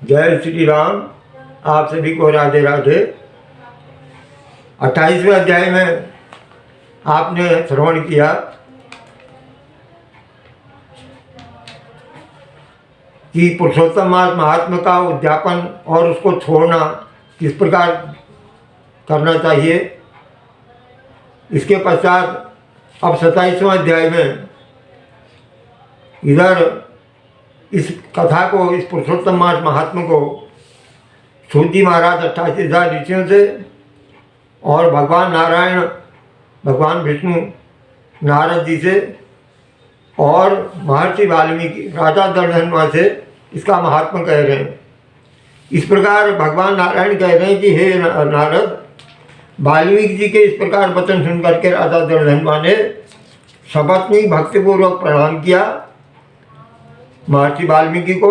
जय श्री राम। आप सभी को राधे राधे। 28वें अध्याय में आपने श्रवण किया कि पुरुषोत्तम मास महात्मा का उद्यापन और उसको छोड़ना किस प्रकार करना चाहिए। इसके पश्चात अब 27वें अध्याय में इधर इस कथा को, इस पुरुषोत्तम मास महात्मा को सूत महाराज 88,000 ऋषियों से और भगवान नारायण, भगवान विष्णु नारद जी से और महर्षि वाल्मीकि राजा दर्शनवा से इसका महात्मा कह रहे हैं। इस प्रकार भगवान नारायण कह रहे हैं कि हे नारद, वाल्मीकि जी के इस प्रकार वचन सुन करके राजा दर्शनवा ने सपत्नी भक्तिपूर्वक प्रणाम किया। महर्षि वाल्मीकि को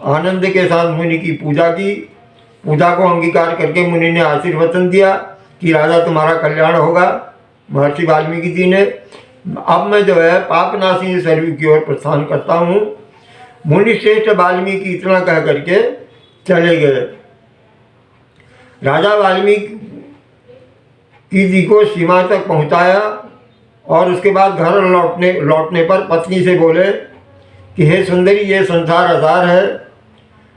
आनंद के साथ मुनि की पूजा की। पूजा को अंगीकार करके मुनि ने आशीर्वचन दिया कि राजा तुम्हारा कल्याण होगा। महर्षि वाल्मीकि जी ने अब मैं जो है पापनाशी सरयू की ओर प्रस्थान करता हूँ। मुनि श्रेष्ठ वाल्मीकि इतना कह करके चले गए। राजा वाल्मीकि जी को सीमा तक पहुँचाया और उसके बाद घर लौटने पर पत्नी से बोले कि हे सुंदरी, ये संसार आधार है।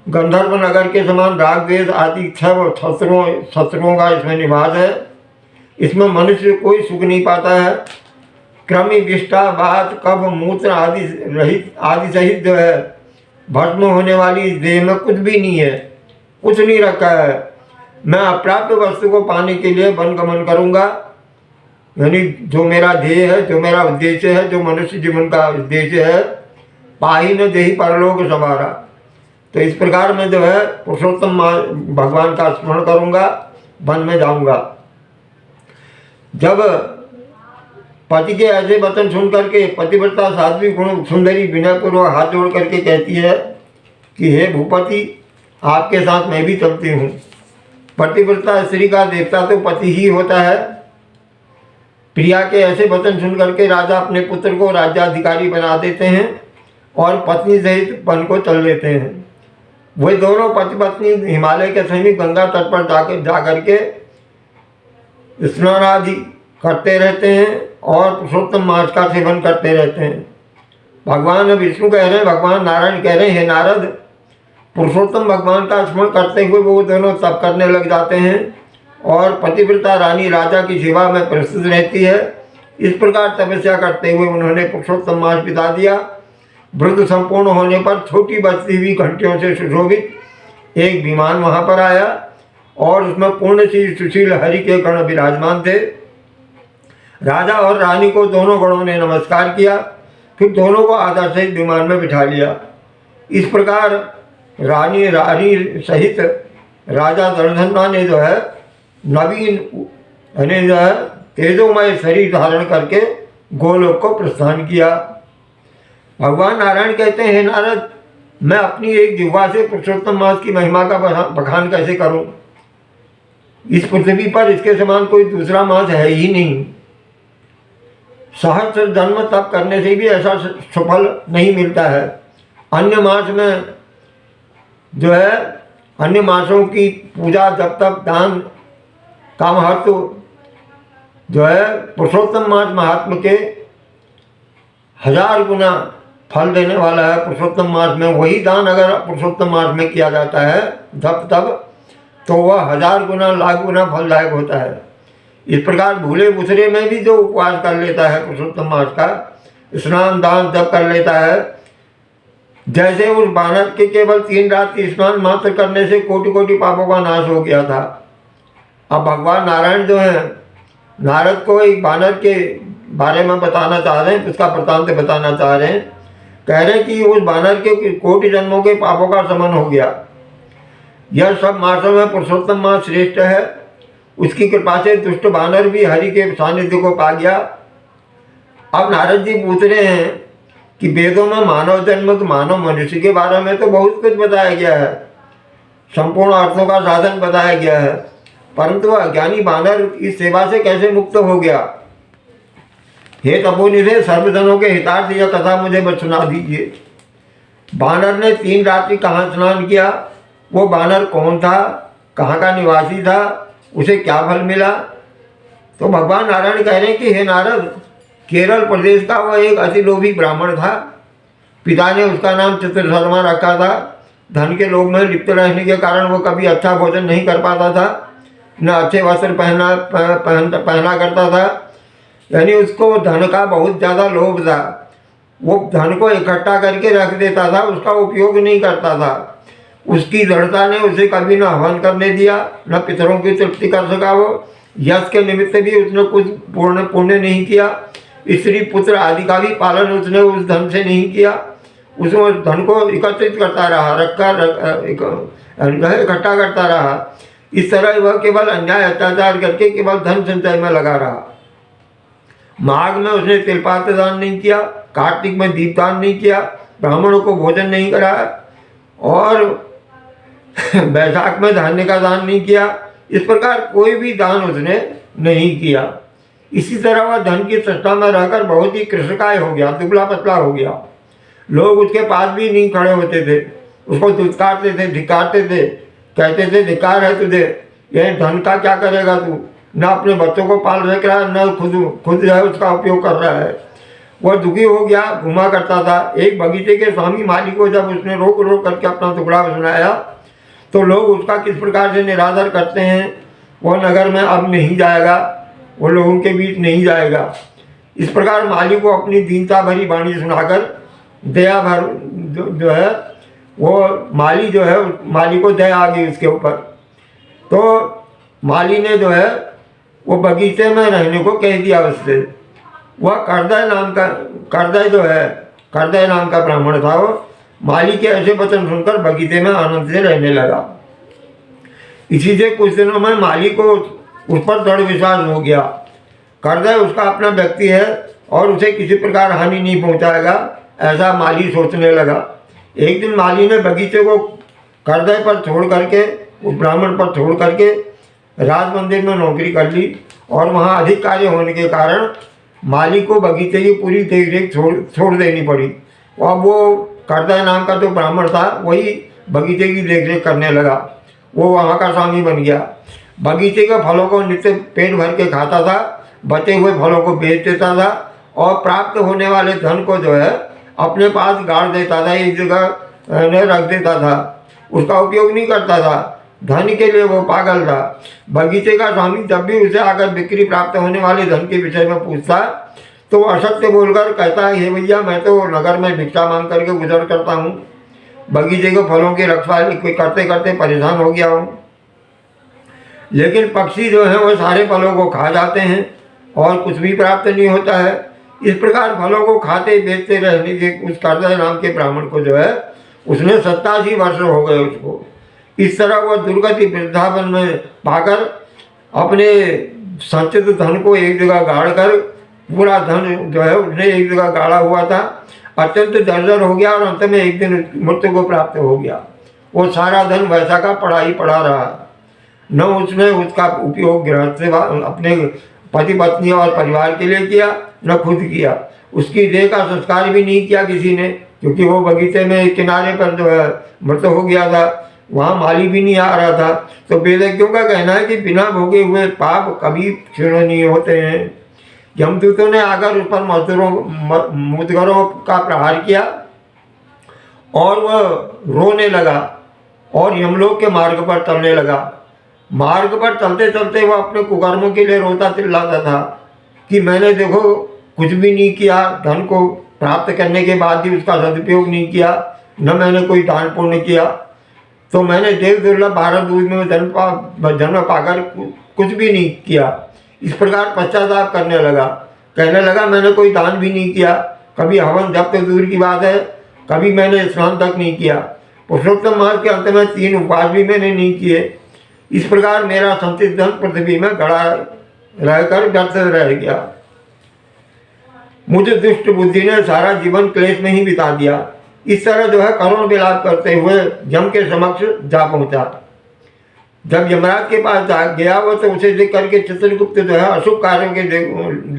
गंधर्व नगर के समान राग द्वेष आदि 6 शत्रुओं का इसमें निवास है। इसमें मनुष्य कोई सुख नहीं पाता है। क्रमि विष्ठा बात कब मूत्र आदि सहित जो है भस्म होने वाली इस देह में कुछ भी नहीं है, कुछ नहीं रखा है। मैं अप्राप्त वस्तु को पाने के लिए वन गमन करूँगा, यानी जो मेरा ध्येय है, जो मेरा उद्देश्य है, जो मनुष्य जीवन का उद्देश्य है, पाही न देही परलोक सवारा। तो इस प्रकार मैं जो है पुरुषोत्तम भगवान का स्मरण करूँगा, वन में जाऊँगा। जब पति के ऐसे वचन सुन करके पतिव्रता साध्वी गुण सुंदरी विनयपूर्वक हाथ जोड़ करके कहती है कि हे भूपति, आपके साथ मैं भी चलती हूँ। पतिव्रता स्त्री का देवता तो पति ही होता है। प्रिया के ऐसे वचन सुन करके राजा अपने पुत्र को राज्याधिकारी बना देते हैं और पत्नी सहित वन को चल लेते हैं। वे दोनों पति पत्नी हिमालय के समीप गंगा तट पर जा करके स्नान आदि करते रहते हैं और पुरुषोत्तम मास का सेवन करते रहते हैं। भगवान विष्णु कह रहे हैं, भगवान नारायण कह रहे हैं, हे नारद, पुरुषोत्तम भगवान का स्मरण करते हुए वो दोनों तप करने लग जाते हैं और पतिव्रता रानी राजा की सेवा में प्रस्तुत रहती है। इस प्रकार तपस्या करते हुए उन्होंने पुरुषोत्तम मास बिता दिया। व्रत संपूर्ण होने पर छोटी बजती हुई घंटियों से सुशोभित एक विमान वहाँ पर आया और उसमें पूर्ण श्री सुशील हरि के गण विराजमान थे। राजा और रानी को दोनों गणों ने नमस्कार किया, फिर दोनों को आदर सहित विमान में बिठा लिया। इस प्रकार रानी सहित राजा दर्शनवा ने जो है नवीन यानी जो है तेजोमय शरीर धारण करके गोलोक को प्रस्थान किया। भगवान नारायण कहते हैं, हे नारद, मैं अपनी एक जिह्वा से पुरुषोत्तम मास की महिमा का बखान कैसे करूं? इस पृथ्वी पर इसके समान कोई दूसरा मास है ही नहीं। सहस्र जन्म तप करने से भी ऐसा सफल नहीं मिलता है। अन्य मास में जो है अन्य मासों की पूजा, जप तप, दान का महत्व जो है पुरुषोत्तम मास महात्मा के 1000 गुना फल देने वाला है। पुरुषोत्तम मास में वही दान अगर पुरुषोत्तम मास में किया जाता है जब तब, तो वह 1000 गुना लाख गुना फलदायक होता है। इस प्रकार भूले बुसरे में भी जो उपवास कर लेता है पुरुषोत्तम मास का, स्नान दान जब कर लेता है, जैसे उस बानर के केवल 3 रात की स्नान मात्र करने से कोटि कोटि पापों का नाश हो गया था। अब भगवान नारायण जो है नारद को एक बानर के बारे में बताना चाह रहे हैं, उसका वृत्तांत बताना चाह रहे हैं। कह रहे हैं कि उस बानर के कोटि जन्मों के पापों का शमन हो गया। यह सब मासों में पुरुषोत्तम मास श्रेष्ठ है। उसकी कृपा से दुष्ट बानर भी हरि के सानिध्य को पा गया। अब नारद जी पूछ रहे हैं कि वेदों में मानव जन्म, मानव मनुष्य के बारे में तो बहुत कुछ बताया गया है, संपूर्ण अर्थों का साधन बताया गया है, परंतु अज्ञानी बानर इस सेवा से कैसे मुक्त हो गया? हे तपोनिधे, सर्वजनों के हितार्थ यह कथा मुझे बस सुना दीजिए। बानर ने 3 रात्रि कहाँ स्नान किया वो वानर कौन था, कहाँ का निवासी था, उसे क्या फल मिला। तो भगवान नारायण कह रहे हैं कि हे नारद, केरल प्रदेश का वह एक अति लोभी ब्राह्मण था। पिता ने उसका नाम चित्रशर्मा रखा था। धन के लोभ में लिप्त रहने के कारण वो कभी अच्छा भोजन नहीं कर पाता था, न अच्छे वस्त्र पहना करता था। यानी उसको धन का बहुत ज़्यादा लोभ था। वो धन को इकट्ठा करके रख देता था, उसका उपयोग नहीं करता था। उसकी दृढ़ता ने उसे कभी न हवन करने दिया, न पितरों की तृप्ति कर सका। वो यश के निमित्त भी उसने कुछ पुण्य नहीं किया। स्त्री पुत्र आदि का भी पालन उसने उस धन से नहीं किया। उसमें धन को एकत्रित करता रहा, इकट्ठा करता रहा। इस तरह वह केवल अन्याय अत्याचार करके केवल धन संचय में लगा रहा। माघ में उसने तिलपात्र दान नहीं किया, कार्तिक में दीपदान नहीं किया, ब्राह्मणों को भोजन नहीं कराया, और बैसाख में धान्य का दान नहीं किया। इस प्रकार कोई भी दान उसने नहीं किया। इसी तरह वह धन की तृष्णा में रहकर बहुत ही कृषकाय हो गया, दुबला पतला हो गया। लोग उसके पास भी नहीं खड़े होते थे, उसको दुत्कारते थे, धिकारते थे, कहते थे धिकार है तुझे, यह धन का क्या करेगा तू, न अपने बच्चों को पाल रख रहा है, न खुद जो है उसका उपयोग कर रहा है। वह दुखी हो गया, घुमा करता था। एक बगीचे के स्वामी माली को जब उसने रोक रोक करके अपना टुकड़ा सुनाया तो लोग उसका किस प्रकार से निरादर करते हैं। वह नगर में अब नहीं जाएगा, वो लोगों के बीच नहीं जाएगा। इस प्रकार माली को अपनी दीनता भरी वाणी सुनाकर दया भर जो है वो माली जो है, माली को दया आ गई उसके ऊपर। तो माली ने जो है वो बगीचे में रहने को कह दिया उससे। वह करदय नाम का ब्राह्मण था। वो माली के ऐसे वचन सुनकर बगीचे में आनंद से रहने लगा। इसी से कुछ दिनों में माली को उस पर दृढ़ विश्वास हो गया। करदय उसका अपना व्यक्ति है और उसे किसी प्रकार हानि नहीं पहुंचाएगा, ऐसा माली सोचने लगा। एक दिन माली ने बगीचे को करदय पर छोड़ करके, उस ब्राह्मण पर छोड़ करके राज मंदिर में नौकरी कर ली, और वहाँ अधिक कार्य होने के कारण माली को बगीचे की पूरी देखरेख छोड़ देनी पड़ी। और वो करदय नाम का जो ब्राह्मण था वही बगीचे की देखरेख करने लगा। वो वहाँ का स्वामी बन गया। बगीचे के फलों को नित्य पेट भर के खाता था, बचे हुए फलों को बेच देता था, और प्राप्त होने वाले धन को जो है अपने पास गाड़ देता था, एक जगह रख देता था। उसका उपयोग नहीं करता था। धन के लिए वो पागल था। बगीचे का स्वामी जब भी उसे आकर बिक्री प्राप्त होने वाले धन के विषय में पूछता तो वो असत्य बोलकर कहता है, हे भैया, मैं तो नगर में भिक्षा मांग करके गुजर करता हूँ, बगीचे के फलों की रखवाली करते करते परेशान हो गया हूँ। लेकिन पक्षी जो हैं वो सारे फलों को खा जाते हैं और कुछ भी प्राप्त नहीं होता है। इस प्रकार फलों को खाते बेचते रहने के उस करदय नाम के ब्राह्मण को जो है उसने 87 वर्ष हो गए उसको। इस तरह वह दुर्गति वृद्धावन में पाकर अपने संचित धन को एक जगह गाड़ कर, पूरा धन जो है उसने एक जगह गाड़ा हुआ था, अत्यंत जर्जर हो गया और अंत में एक दिन मृत्यु को प्राप्त हो गया। वो सारा धन वैसा का पड़ा ही पड़ा रहा। न उसने उसका उपयोग गृहस्थ अपने पति पत्नी और परिवार के लिए किया, न खुद किया। उसकी देह का संस्कार भी नहीं किया किसी ने, क्योंकि वो बगीचे में किनारे पर जो है मृत हो गया था, वहाँ माली भी नहीं आ रहा था। तो वेदज्ञों का कहना है कि बिना भोगे हुए पाप कभी क्षीण नहीं होते हैं। यमदूतों ने आकर उस पर मुदगरों का प्रहार किया और वह रोने लगा और यमलोक के मार्ग पर चलने लगा। मार्ग पर चलते चलते वह अपने कुकर्मों के लिए रोता चिल्लाता था कि मैंने देखो कुछ भी नहीं किया, धन को प्राप्त करने के बाद भी उसका सदुपयोग नहीं किया, न मैंने कोई दान पुण्य किया, तो मैंने देव दुर्लभ भारत दूध में जन्म पाकर कुछ भी नहीं किया। इस प्रकार पश्चाताप करने लगा। कहने लगा, मैंने कोई दान भी नहीं किया, कभी हवन जब तो दूर की बात है, कभी मैंने स्नान तक नहीं किया, पुरुषोत्तम मास के अंत में 3 उपवास भी मैंने नहीं किए। इस प्रकार मेरा संचित धन पृथ्वी में गड़ा रहकर व्यर्थ रह गया। मुझे दुष्ट बुद्धि ने सारा जीवन क्लेश में ही बिता दिया। इस तरह जो है करुण विलाप करते हुए यम के समक्ष जा पहुंचा। जब यमराज के पास गया वो तो उसे देख करके चित्रगुप्त जो है अशुभ कार्यों के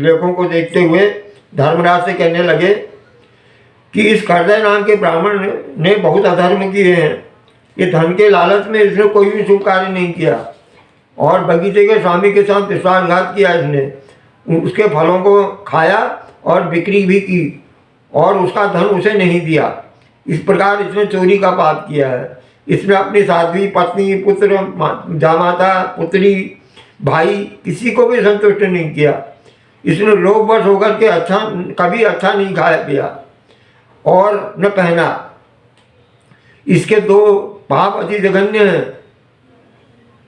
लेखों को देखते हुए धर्मराज से कहने लगे कि इस करदय नाम के ब्राह्मण ने बहुत अधर्म किए हैं। ये धन के लालच में इसने कोई भी शुभ कार्य नहीं किया और बगीचे के स्वामी के साथ विश्वासघात किया इसने, उसके फलों को खाया और बिक्री भी की और उसका धन उसे नहीं दिया। इस प्रकार इसने चोरी का पाप किया है। इसने अपनी साध्वी पत्नी, पुत्र, जामाता, पुत्री, भाई किसी को भी संतुष्ट नहीं किया। इसने लोभवश होकर के कभी अच्छा नहीं खाया पिया और न पहना। इसके 2 पाप अति जघन्य हैं।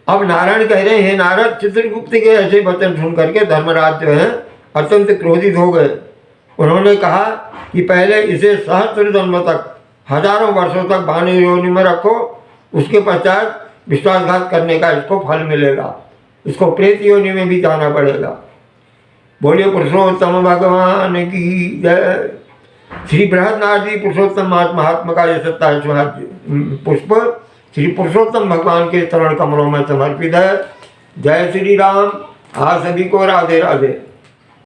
अब नारायण कह रहे हैं, नारद चित्रगुप्त के ऐसे वचन सुन करके धर्मराज जो है अत्यंत क्रोधित हो गए। उन्होंने कहा कि पहले इसे सहस्त्र जन्म तक, हजारों वर्षों तक वानर योनि में रखो, उसके पश्चात विश्वासघात करने का इसको फल मिलेगा, इसको प्रेत योनि में भी जाना पड़ेगा। बोलिए पुरुषोत्तम भगवान की जय। श्री बृहन्नाथ जी पुरुषोत्तम महात्मा का ये 27वां पुष्प श्री पुरुषोत्तम भगवान के चरण कमलों में समर्पित है। जय श्री राम। आप सभी को राधे राधे।